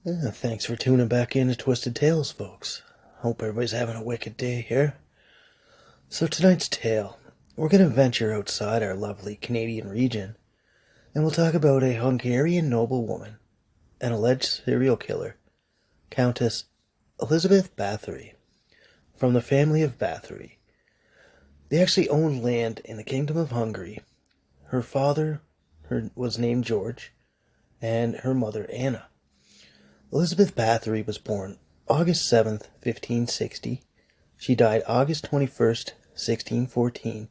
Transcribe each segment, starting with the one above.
Thanks for tuning back in to Twisted Tales, folks. Hope everybody's having a wicked day here. So tonight's tale, we're going to venture outside our lovely Canadian region, and we'll talk about a Hungarian noblewoman, an alleged serial killer, Countess Elizabeth Bathory, from the family of Bathory. They actually owned land in the Kingdom of Hungary. Her father was named George, and her mother Anna. Elizabeth Bathory was born August 7th, 1560. She died August 21st, 1614,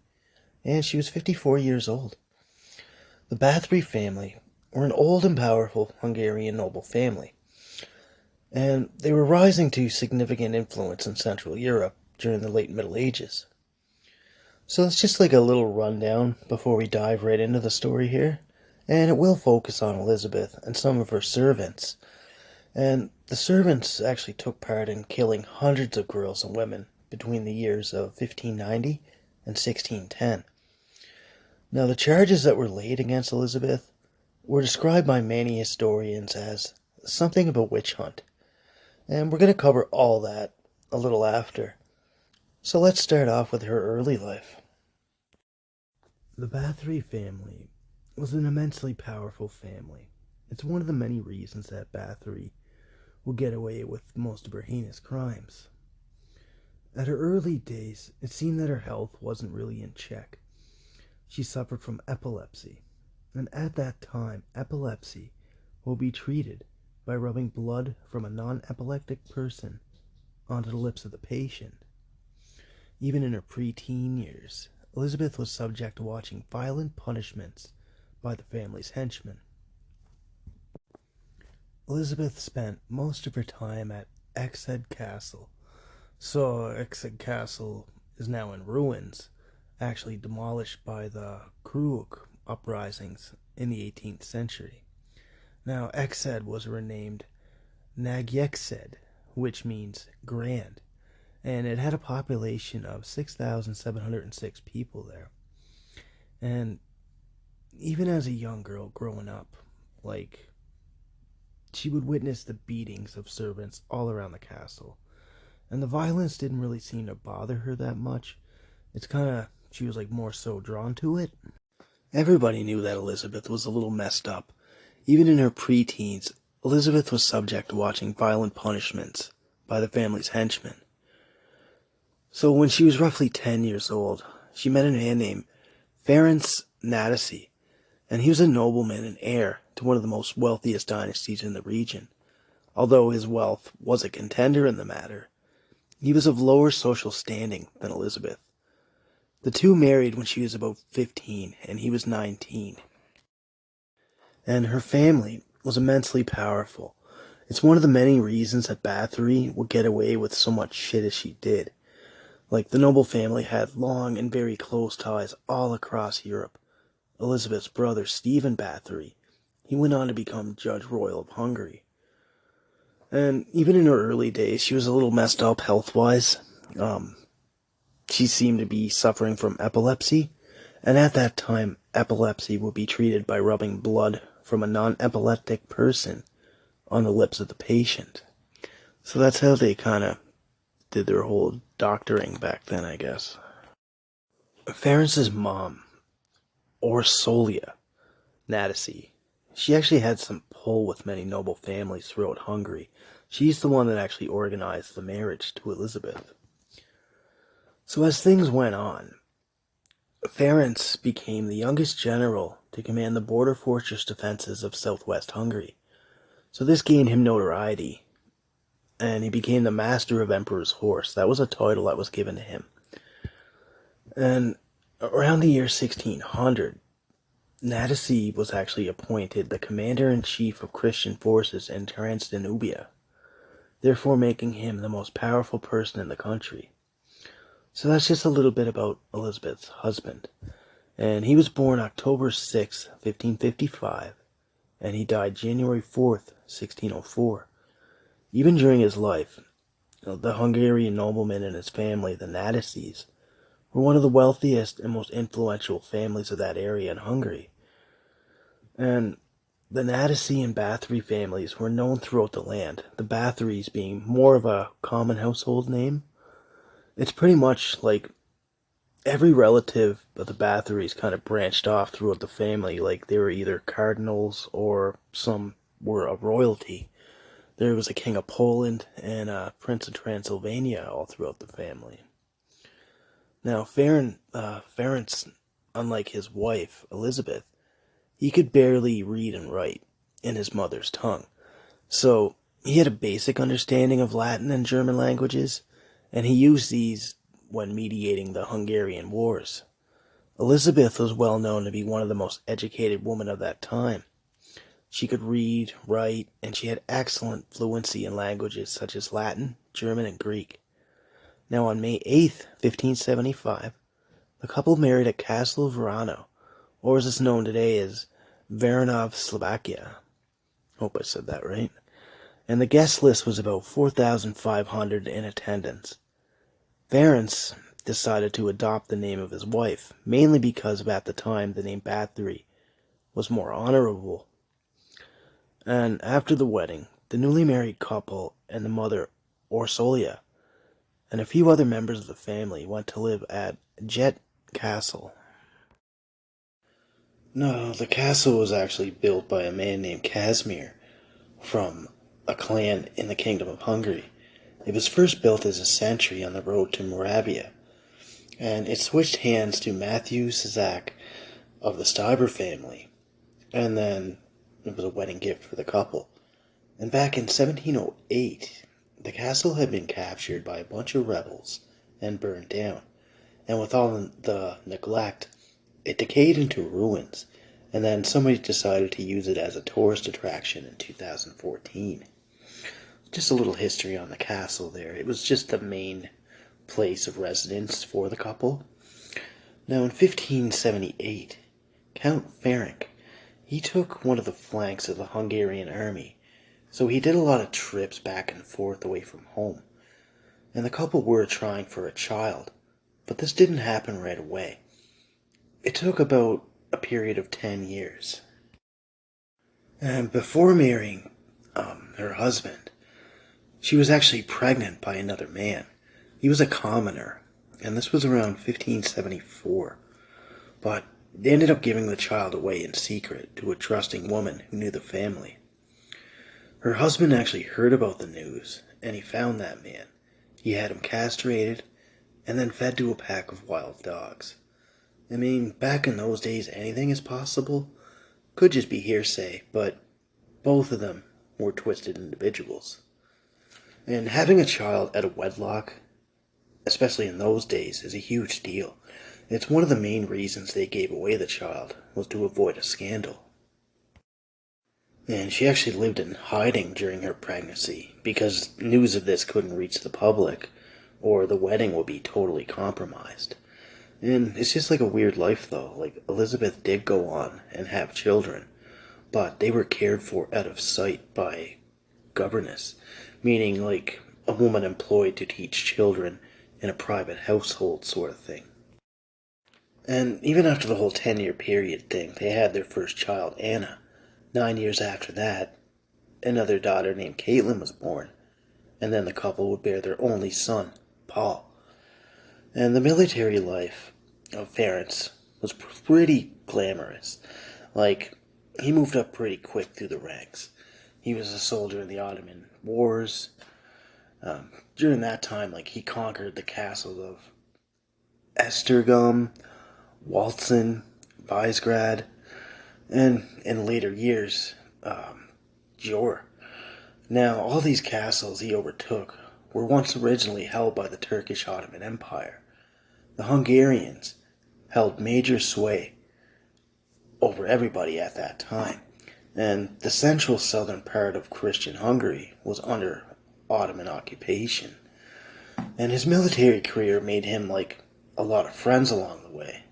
and she was 54 years old. The Bathory family were an old and powerful Hungarian noble family, and they were rising to significant influence in Central Europe during the late Middle Ages. So it's just like a little rundown before we dive right into the story here, and it will focus on Elizabeth and some of her servants. And the servants actually took part in killing hundreds of girls and women between the years of 1590 and 1610. Now, the charges that were laid against Elizabeth were described by many historians as something of a witch hunt. And we're going to cover all that a little after. So let's start off with her early life. The Bathory family was an immensely powerful family. It's one of the many reasons that Bathory will get away with most of her heinous crimes. At her early days, it seemed that her health wasn't really in check. She suffered from epilepsy, and at that time, epilepsy will be treated by rubbing blood from a non-epileptic person onto the lips of the patient. Even in her preteen years, Elizabeth was subject to watching violent punishments by the family's henchmen. Elizabeth spent most of her time at Exeter Castle. So Exeter Castle is now in ruins, actually demolished by the Krug uprisings in the 18th century. Now, Exeter was renamed Nagyexed, which means grand, and it had a population of 6,706 people there. And even as a young girl growing up, she would witness the beatings of servants all around the castle. And the violence didn't really seem to bother her that much. She was more so drawn to it. Everybody knew that Elizabeth was a little messed up. Even in her preteens, Elizabeth was subject to watching violent punishments by the family's henchmen. So when she was roughly 10 years old, she met a man named Ferenc Nadasy, and he was a nobleman and heir to one of the most wealthiest dynasties in the region. Although his wealth was a contender in the matter, he was of lower social standing than Elizabeth. The two married when she was about 15 and he was 19. And her family was immensely powerful. It's one of the many reasons that Bathory would get away with so much shit as she did. The noble family had long and very close ties all across Europe. Elizabeth's brother, Stephen Bathory, he went on to become Judge Royal of Hungary. And even in her early days, she was a little messed up health-wise. She seemed to be suffering from epilepsy, and at that time, epilepsy would be treated by rubbing blood from a non-epileptic person on the lips of the patient. So that's how they kind of did their whole doctoring back then, I guess. Ferenc's mom, Orsolia Nadasy, she actually had some pull with many noble families throughout Hungary. She's the one that actually organized the marriage to Elizabeth. So as things went on, Ferenc became the youngest general to command the border fortress defenses of southwest Hungary. So this gained him notoriety, and he became the master of Emperor's horse. That was a title that was given to him. And around the year 1600, Nadasy was actually appointed the commander-in-chief of Christian forces in Transdanubia, therefore making him the most powerful person in the country. So that's just a little bit about Elizabeth's husband. And he was born October 6, 1555, and he died January 4th, 1604. Even during his life, the Hungarian nobleman and his family, the Nadasys, were one of the wealthiest and most influential families of that area in Hungary. And The Natasi and Bathory families were known throughout the land, the Bathorys being more of a common household name. It's pretty much like every relative of the Bathorys kind of branched off throughout the family, like they were either cardinals or some were a royalty. There was a king of Poland and a prince of Transylvania all throughout the family. Now, Ferenc, unlike his wife, Elizabeth, he could barely read and write in his mother's tongue. So, he had a basic understanding of Latin and German languages, and he used these when mediating the Hungarian Wars. Elizabeth was well known to be one of the most educated women of that time. She could read, write, and she had excellent fluency in languages such as Latin, German, and Greek. Now on May 8th, 1575, the couple married at Castle Verano, or as it's known today as Varanov, Slovakia. Hope I said that right. And the guest list was about 4,500 in attendance. Ferenc decided to adopt the name of his wife, mainly because at the time the name Bathory was more honorable. And after the wedding, the newly married couple and the mother, Orsolia, and a few other members of the family went to live at Jet Castle. No, the castle was actually built by a man named Casimir from a clan in the Kingdom of Hungary. It was first built as a sentry on the road to Moravia, and it switched hands to Matthew Szak of the Steiber family, and then it was a wedding gift for the couple. And back in 1708, the castle had been captured by a bunch of rebels and burned down, and with all the neglect, it decayed into ruins, and then somebody decided to use it as a tourist attraction in 2014. Just a little history on the castle there. It was just the main place of residence for the couple. Now in 1578, Count Ferenc, he took one of the flanks of the Hungarian army, so he did a lot of trips back and forth away from home. And the couple were trying for a child, but this didn't happen right away. It took about a period of 10 years. And before marrying her husband, she was actually pregnant by another man. He was a commoner, and this was around 1574. But they ended up giving the child away in secret to a trusting woman who knew the family. Her husband actually heard about the news, and he found that man. He had him castrated, and then fed to a pack of wild dogs. I mean, back in those days, anything is possible. Could just be hearsay, but both of them were twisted individuals. And having a child out of wedlock, especially in those days, is a huge deal. It's one of the main reasons they gave away the child, was to avoid a scandal. And she actually lived in hiding during her pregnancy, because news of this couldn't reach the public, or the wedding would be totally compromised. And it's just like a weird life though. Like, Elizabeth did go on and have children, but they were cared for out of sight by governess, meaning like a woman employed to teach children in a private household sort of thing. And even after the whole 10-year period thing, they had their first child, Anna. 9 years after that, another daughter named Caitlin was born, and then the couple would bear their only son, Paul. And the military life of Ferenc was pretty glamorous. Like, he moved up pretty quick through the ranks. He was a soldier in the Ottoman Wars. During that time, like, he conquered the castles of Esztergom, Waltzen, Visegrad, and in later years, Jor. Now, all these castles he overtook were once originally held by the Turkish Ottoman Empire. The Hungarians held major sway over everybody at that time, and the central southern part of Christian Hungary was under Ottoman occupation. And his military career made him like a lot of friends along the way.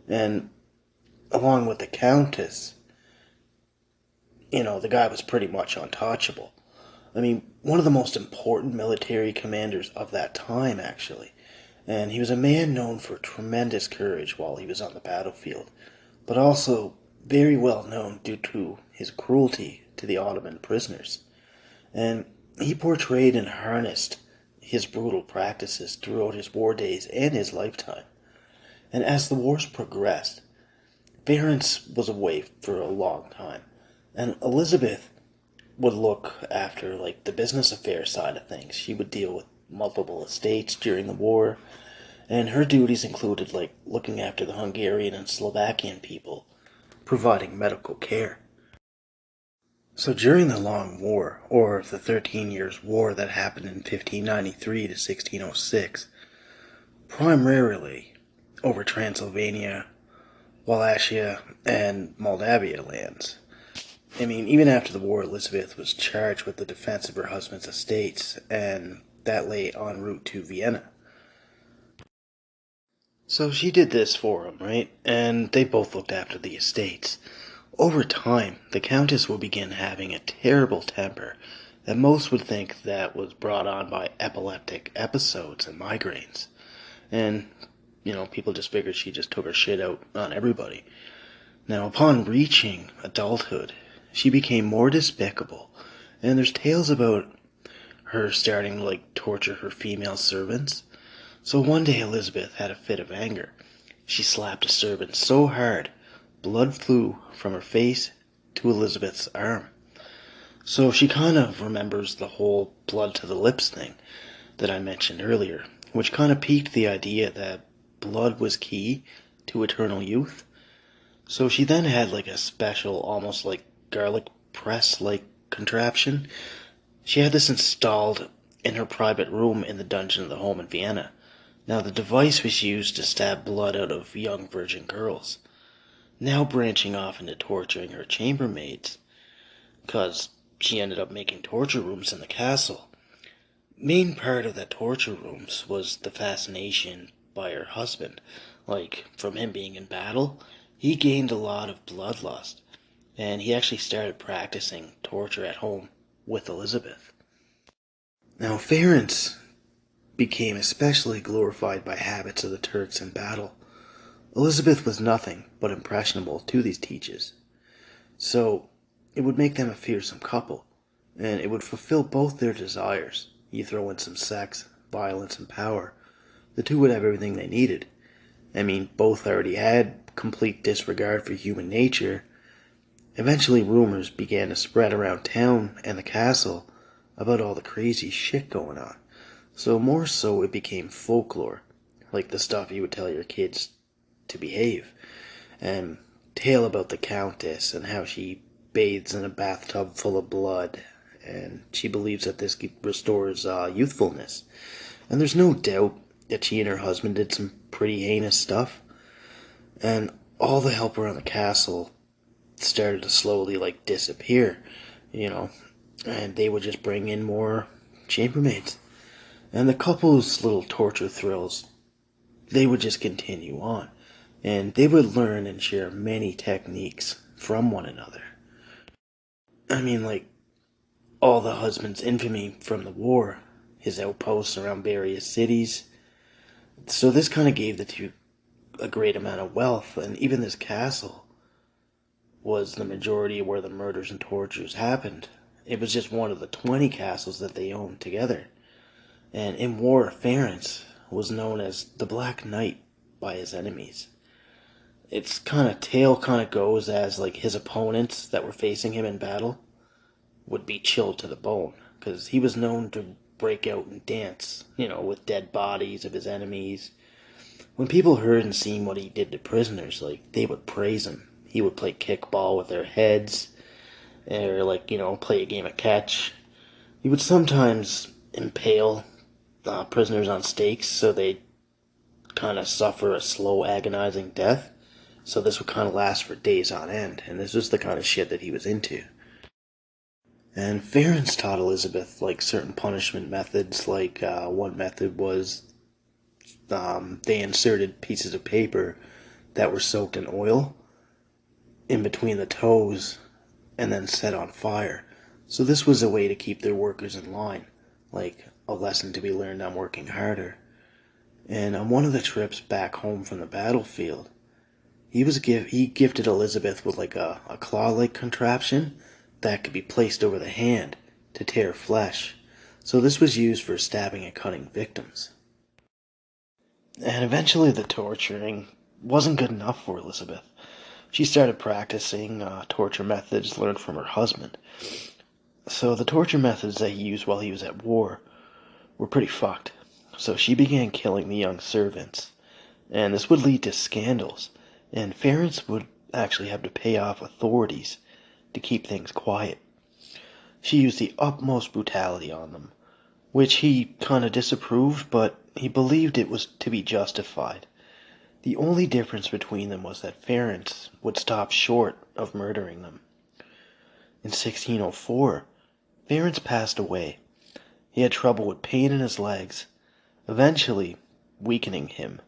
And along with the Countess, the guy was pretty much untouchable. I mean, one of the most important military commanders of that time, actually. And he was a man known for tremendous courage while he was on the battlefield, but also very well known due to his cruelty to the Ottoman prisoners. And he portrayed and harnessed his brutal practices throughout his war days and his lifetime. And as the wars progressed, Valens was away for a long time. And Elizabeth would look after like the business affairs side of things. She would deal with multiple estates during the war, and her duties included like looking after the Hungarian and Slovakian people, providing medical care. So during the Long War, or the 13 Years' War that happened in 1593 to 1606, primarily over Transylvania, Wallachia, and Moldavia lands. I mean, even after the war, Elizabeth was charged with the defense of her husband's estates, and that lay en route to Vienna. So she did this for him, right? And they both looked after the estates. Over time, the Countess would begin having a terrible temper that most would think that was brought on by epileptic episodes and migraines. And, people just figured she just took her shit out on everybody. Now, upon reaching adulthood, she became more despicable, and there's tales about her starting to torture her female servants. So one day Elizabeth had a fit of anger. She slapped a servant so hard, blood flew from her face to Elizabeth's arm. So she kind of remembers the whole blood to the lips thing that I mentioned earlier, which kind of piqued the idea that blood was key to eternal youth. So she then had a special, almost like garlic press contraption. She had this installed in her private room in the dungeon of the home in Vienna. Now the device was used to stab blood out of young virgin girls, now branching off into torturing her chambermaids, because she ended up making torture rooms in the castle. Main part of the torture rooms was the fascination by her husband. From him being in battle, he gained a lot of bloodlust, and he actually started practicing torture at home with Elizabeth. Now, Ferenc became especially glorified by habits of the Turks in battle. Elizabeth was nothing but impressionable to these teachers, so it would make them a fearsome couple, and it would fulfill both their desires. You throw in some sex, violence, and power, the two would have everything they needed. I mean, both already had complete disregard for human nature. Eventually, rumors began to spread around town and the castle about all the crazy shit going on. So more so, it became folklore, like the stuff you would tell your kids to behave. And tale about the Countess and how she bathes in a bathtub full of blood, and she believes that this restores youthfulness. And there's no doubt that she and her husband did some pretty heinous stuff. And all the help around the castle started to slowly disappear, and they would just bring in more chambermaids. And the couple's little torture thrills, they would just continue on. And they would learn and share many techniques from one another. I mean, all the husband's infamy from the war, his outposts around various cities. So this kind of gave the two a great amount of wealth, and even this castle was the majority where the murders and tortures happened. It was just one of the 20 castles that they owned together. And in war, Ferenc was known as the Black Knight by his enemies. Its tale goes as his opponents that were facing him in battle would be chilled to the bone, because he was known to break out and dance, with dead bodies of his enemies. When people heard and seen what he did to prisoners, they would praise him. He would play kickball with their heads, or play a game of catch. He would sometimes impale prisoners on stakes so they'd suffer a slow, agonizing death. So this would last for days on end, and this was the kind of shit that he was into. And Ferenc taught Elizabeth certain punishment methods. One method was they inserted pieces of paper that were soaked in oil in between the toes and then set on fire. So this was a way to keep their workers in line, a lesson to be learned on working harder. And on one of the trips back home from the battlefield, He gifted Elizabeth with like a claw-like contraption that could be placed over the hand to tear flesh. So this was used for stabbing and cutting victims. And eventually the torturing wasn't good enough for Elizabeth. She started practicing torture methods learned from her husband. So the torture methods that he used while he was at war were pretty fucked. So she began killing the young servants, and this would lead to scandals, and Ference would actually have to pay off authorities to keep things quiet. She used the utmost brutality on them, which he kind of disapproved, but he believed it was to be justified. The only difference between them was that Ference would stop short of murdering them. In 1604, Ference passed away. He had trouble with pain in his legs, eventually weakening him.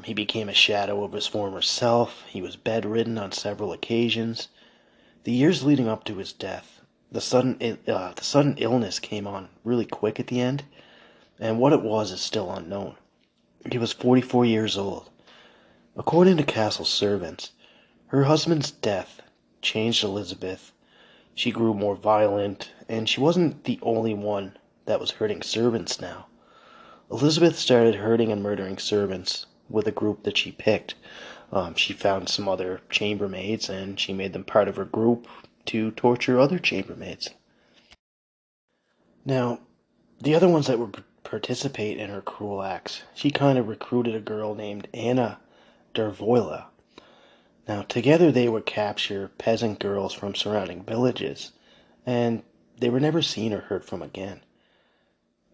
He became a shadow of his former self. He was bedridden on several occasions. The years leading up to his death, the sudden illness came on really quick at the end, and what it was is still unknown. He was 44 years old. According to castle servants, her husband's death changed Elizabeth. She grew more violent, and she wasn't the only one that was hurting servants now. Elizabeth started hurting and murdering servants with a group that she picked. She found some other chambermaids, and she made them part of her group to torture other chambermaids. Now, the other ones that would participate in her cruel acts, she kind of recruited a girl named Anna Dervoila. Now, together they would capture peasant girls from surrounding villages, and they were never seen or heard from again.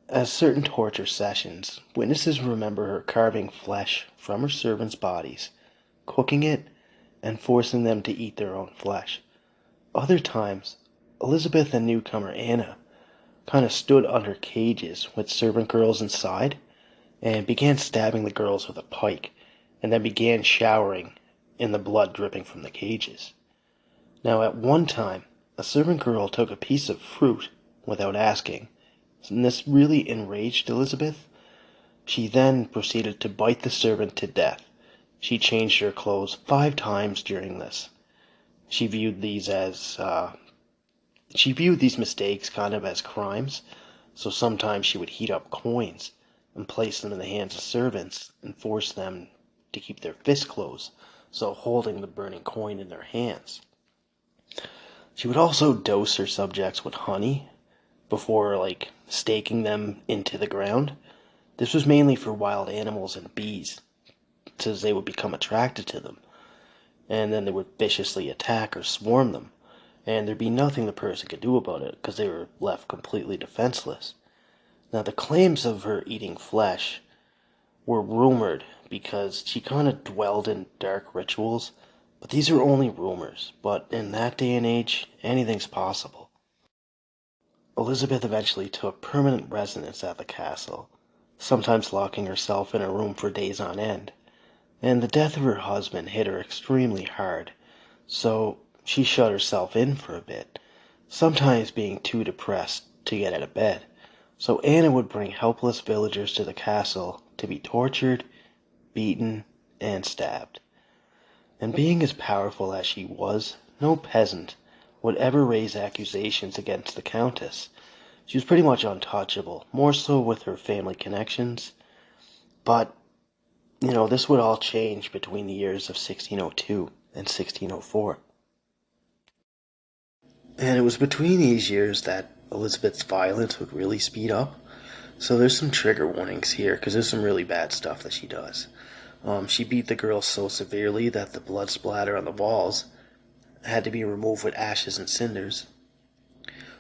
As certain torture sessions, witnesses remember her carving flesh from her servants' bodies, cooking it, and forcing them to eat their own flesh. Other times, Elizabeth and newcomer Anna kind of stood under cages with servant girls inside and began stabbing the girls with a pike, and then began showering in the blood dripping from the cages. Now, at one time, a servant girl took a piece of fruit without asking, and this really enraged Elizabeth. She then proceeded to bite the servant to death. She changed her clothes 5 times during this. She viewed these mistakes kind of as crimes, so sometimes she would heat up coins and place them in the hands of servants and force them to keep their fists closed, so holding the burning coin in their hands. She would also dose her subjects with honey before staking them into the ground. This was mainly for wild animals and bees, since they would become attracted to them, and then they would viciously attack or swarm them, and there'd be nothing the person could do about it because they were left completely defenseless. Now, the claims of her eating flesh were rumored because she kind of dwelled in dark rituals, but these are only rumors. But in that day and age, anything's possible. Elizabeth eventually took permanent residence at the castle, sometimes locking herself in a room for days on end, and the death of her husband hit her extremely hard, so she shut herself in for a bit, sometimes being too depressed to get out of bed. So Anna would bring helpless villagers to the castle to be tortured, beaten, and stabbed. And being as powerful as she was, no peasant would ever raise accusations against the Countess. She was pretty much untouchable, more so with her family connections. But, this would all change between the years of 1602 and 1604. And it was between these years that Elizabeth's violence would really speed up. So there's some trigger warnings here, because there's some really bad stuff that she does. She beat the girls so severely that the blood splatter on the walls had to be removed with ashes and cinders.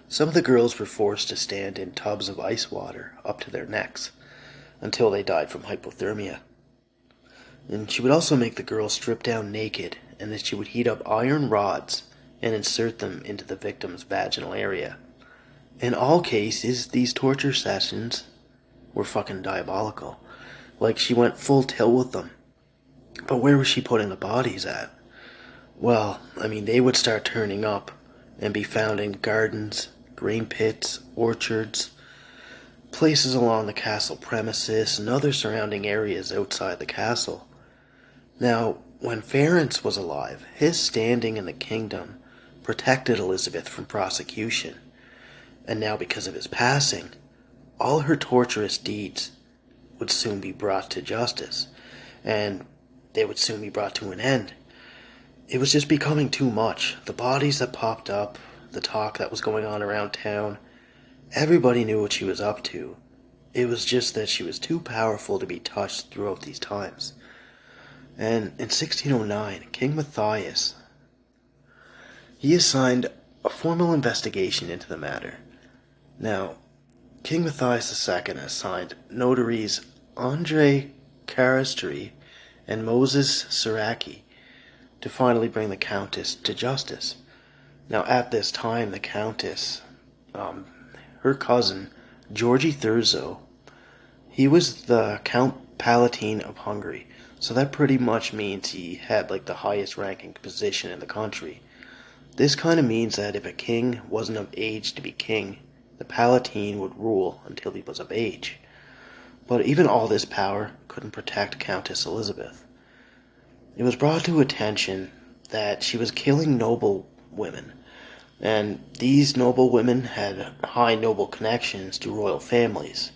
Some of the girls were forced to stand in tubs of ice water up to their necks until they died from hypothermia. And she would also make the girls strip down naked, and then she would heat up iron rods and insert them into the victim's vaginal area. In all cases, these torture sessions were fucking diabolical. She went full tilt with them. But where was she putting the bodies at? Well, they would start turning up and be found in gardens, grain pits, orchards, places along the castle premises, and other surrounding areas outside the castle. Now, When Ference was alive, his standing in the kingdom protected Elizabeth from prosecution, and now because of his passing, all her torturous deeds would soon be brought to justice, and they would soon be brought to an end. It was just becoming too much. The bodies that popped up, the talk that was going on around town, everybody knew what she was up to. It was just that she was too powerful to be touched throughout these times. And in 1609, King Matthias, he assigned a formal investigation into the matter. Now, King Matthias II assigned notaries Andrei Carastri and Moses Siraki to finally bring the Countess to justice. Now, at this time, the Countess, her cousin, Georgy Thurzo, he was the Count Palatine of Hungary. So that pretty much means he had like the highest ranking position in the country. This kind of means that if a king wasn't of age to be king, the Palatine would rule until he was of age. But even all this power couldn't protect Countess Elizabeth. It was brought to attention that she was killing noble women, and these noble women had high noble connections to royal families.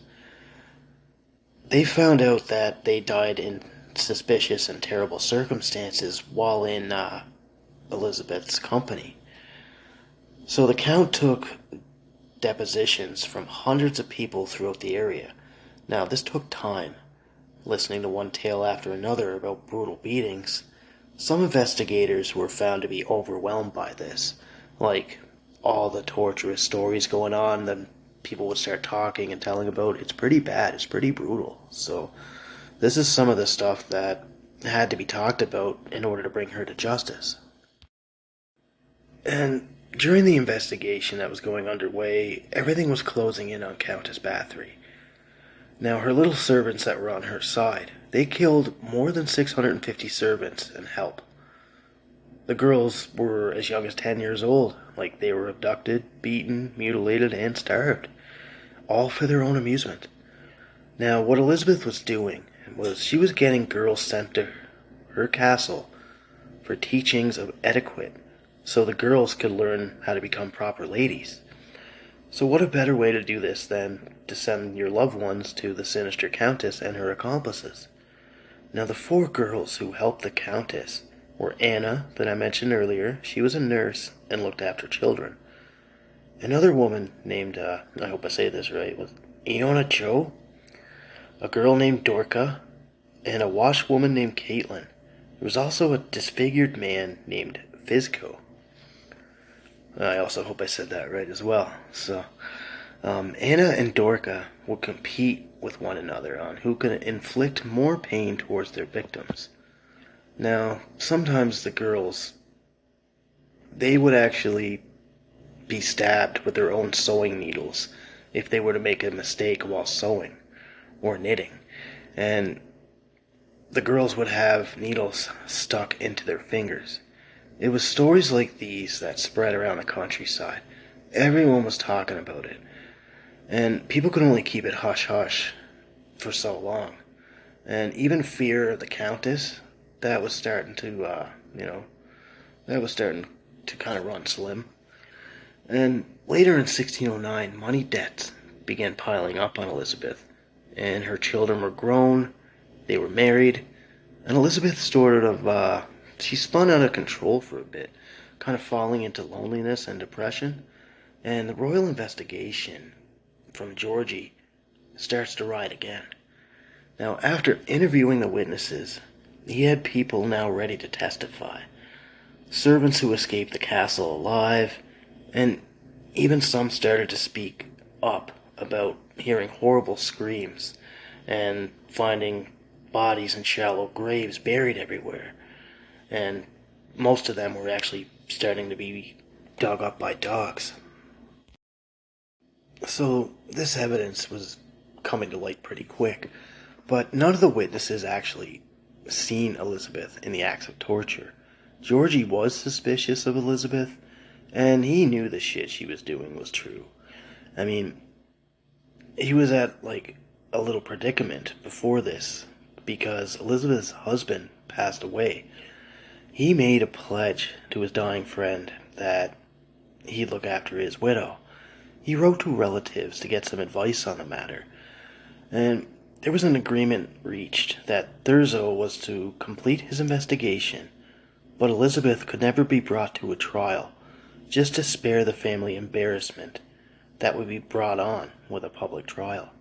They found out that they died in suspicious and terrible circumstances while in Elizabeth's company. So the Count took depositions from hundreds of people throughout the area. Now, this took time. Listening to one tale after another about brutal beatings, some investigators were found to be overwhelmed by this. Like, all the torturous stories going on, then people would start talking and telling about it. It's pretty bad, it's pretty brutal. So this is some of the stuff that had to be talked about in order to bring her to justice. And during the investigation that was going underway, everything was closing in on Countess Bathory. Now, her little servants that were on her side, they killed more than 650 servants and help. The girls were as young as 10 years old, like they were abducted, beaten, mutilated, and starved, all for their own amusement. Now, what Elizabeth was doing was she was getting girls sent to her castle for teachings of etiquette, so the girls could learn how to become proper ladies. So what a better way to do this than to send your loved ones to the sinister Countess and her accomplices. Now, the 4 girls who helped the Countess were Anna, that I mentioned earlier. She was a nurse and looked after children. Another woman named, I hope I say this right, was Iona Cho, a girl named Dorca, and a washwoman named Caitlin. There was also a disfigured man named Fizco. I also hope I said that right as well. So, Anna and Dorca would compete with one another on who could inflict more pain towards their victims. Now, sometimes the girls, they would actually be stabbed with their own sewing needles if they were to make a mistake while sewing or knitting. And the girls would have needles stuck into their fingers. It was stories like these that spread around the countryside. Everyone was talking about it. And people could only keep it hush-hush for so long. And even fear of the Countess, that was starting to, kind of run slim. And later in 1609, money debts began piling up on Elizabeth. And her children were grown, they were married, and Elizabeth she spun out of control for a bit, kind of falling into loneliness and depression. And the royal investigation from Georgie starts to ride again. Now, after interviewing the witnesses, he had people now ready to testify. Servants who escaped the castle alive, and even some started to speak up about hearing horrible screams and finding bodies in shallow graves buried everywhere. And most of them were actually starting to be dug up by dogs. So this evidence was coming to light pretty quick, but none of the witnesses actually seen Elizabeth in the acts of torture. Georgie was suspicious of Elizabeth, and he knew the shit she was doing was true. I mean, he was at like a little predicament before this, because Elizabeth's husband passed away, He made a pledge to his dying friend that he'd look after his widow. He wrote to relatives to get some advice on the matter, and there was an agreement reached that Thurzo was to complete his investigation, but Elizabeth could never be brought to a trial, just to spare the family embarrassment that would be brought on with a public trial.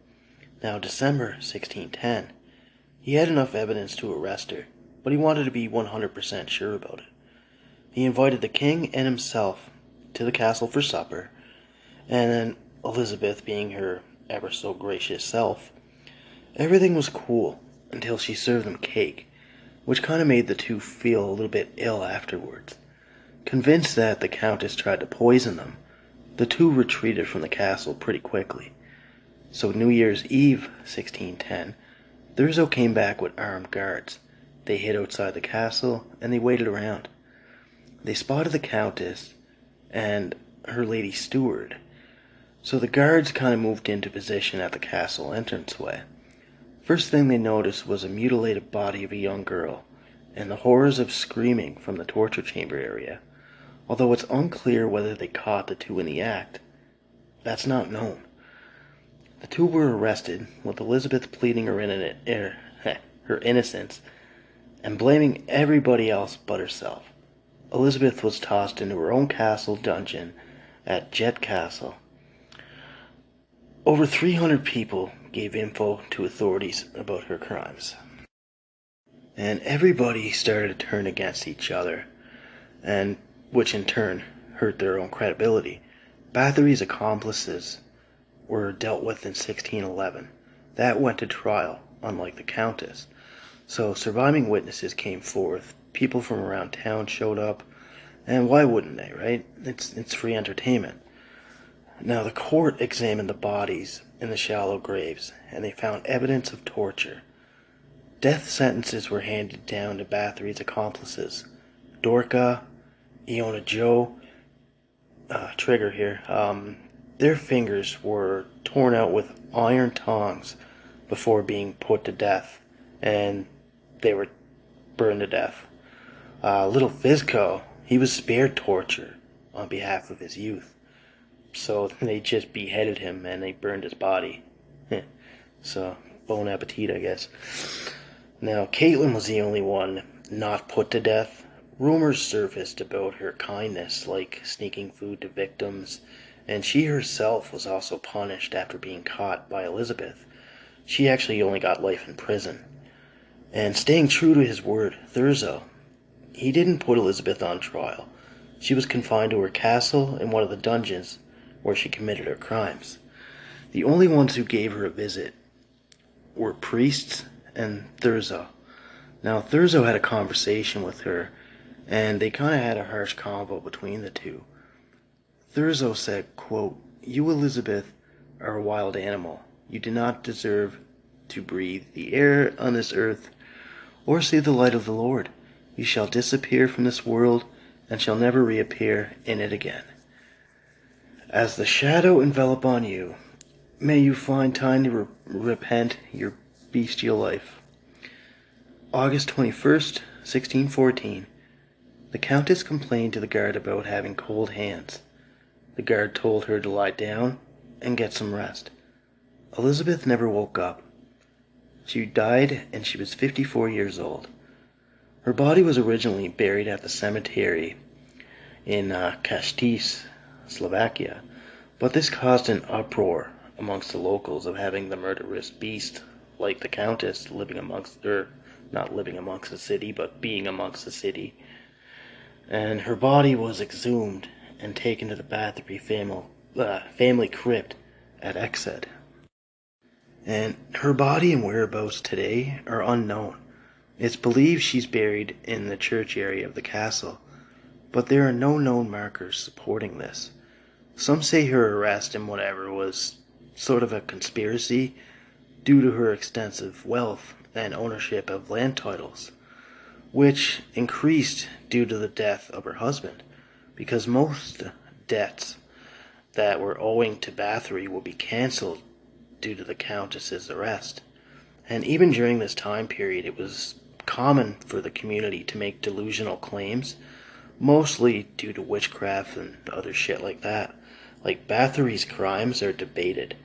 Now, December 1610, he had enough evidence to arrest her, but he wanted to be 100% sure about it. He invited the king and himself to the castle for supper, and then Elizabeth, being her ever so gracious self, everything was cool until she served them cake, which kind of made the two feel a little bit ill afterwards. Convinced that the Countess tried to poison them, the two retreated from the castle pretty quickly. So New Year's Eve, 1610, Thurzo came back with armed guards. They hid outside the castle, and they waited around. They spotted the Countess and her lady steward, so the guards kind of moved into position at the castle entranceway. First thing they noticed was a mutilated body of a young girl, and the horrors of screaming from the torture chamber area. Although it's unclear whether they caught the two in the act, that's not known. The two were arrested, with Elizabeth pleading her innocence and blaming everybody else but herself. Elizabeth was tossed into her own castle dungeon at Jet Castle. Over 300 people gave info to authorities about her crimes. And everybody started to turn against each other, and which in turn hurt their own credibility. Bathory's accomplices were dealt with in 1611. That went to trial, unlike the Countess. So surviving witnesses came forth, people from around town showed up, and why wouldn't they, right? It's free entertainment. Now the court examined the bodies in the shallow graves, and they found evidence of torture. Death sentences were handed down to Bathory's accomplices. Dorca, Iona Joe, Trigger here, their fingers were torn out with iron tongs before being put to death, and they were burned to death. Little Fizco, he was spared torture on behalf of his youth. So they just beheaded him and they burned his body. So, bon appetit, I guess. Now, Caitlin was the only one not put to death. Rumors surfaced about her kindness, like sneaking food to victims, and she herself was also punished after being caught by Elizabeth. She actually only got life in prison. And staying true to his word, Thurzo, he didn't put Elizabeth on trial. She was confined to her castle in one of the dungeons where she committed her crimes. The only ones who gave her a visit were priests and Thurzo. Now, Thurzo had a conversation with her, and they kind of had a harsh convo between the two. Thurzo said, quote, "You, Elizabeth, are a wild animal. You do not deserve to breathe the air on this earth or see the light of the Lord. You shall disappear from this world and shall never reappear in it again. As the shadow envelop on you, may you find time to repent your bestial life." August 21st, 1614. The Countess complained to the guard about having cold hands. The guard told her to lie down and get some rest. Elizabeth never woke up. She died and she was 54 years old. Her body was originally buried at the cemetery in Kashtis, Slovakia, but this caused an uproar amongst the locals of having the murderous beast, like the Countess, living amongst, or not living amongst the city, but being amongst the city. And her body was exhumed and taken to the Bathory family crypt at Exed. And her body and whereabouts today are unknown. It's believed she's buried in the church area of the castle, but there are no known markers supporting this. Some say her arrest and whatever was sort of a conspiracy due to her extensive wealth and ownership of land titles, which increased due to the death of her husband, because most debts that were owing to Bathory will be cancelled due to the Countess's arrest. And even during this time period, it was common for the community to make delusional claims, mostly due to witchcraft and other shit like that. Like, Bathory's crimes are debated.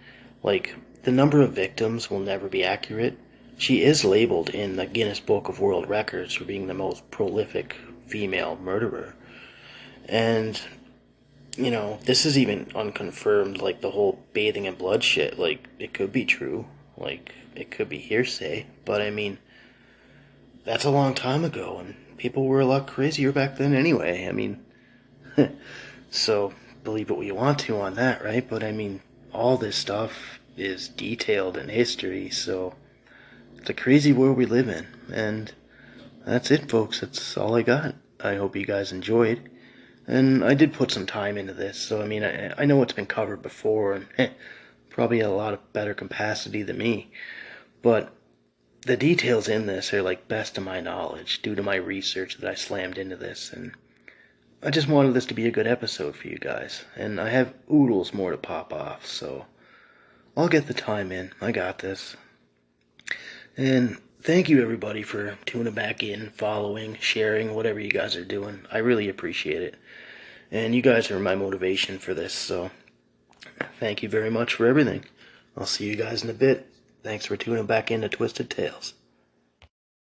Like, the number of victims will never be accurate. She is labeled in the Guinness Book of World Records for being the most prolific female murderer. And, this is even unconfirmed, like the whole bathing in blood shit. Like, it could be true. Like, it could be hearsay. But, I mean, that's a long time ago, and people were a lot crazier back then anyway. I mean, so believe what you want to on that, right? But I mean, all this stuff is detailed in history, so it's a crazy world we live in. And that's it, folks. That's all I got. I hope you guys enjoyed. And I did put some time into this, so I mean, I know it's been covered before, and probably a lot of better capacity than me. But the details in this are like best of my knowledge due to my research that I slammed into this, and I just wanted this to be a good episode for you guys. And I have oodles more to pop off, so I'll get the time in. I got this. And thank you everybody for tuning back in, following, sharing, whatever you guys are doing. I really appreciate it. And you guys are my motivation for this, so thank you very much for everything. I'll see you guys in a bit. Thanks for tuning back into Twisted Tales.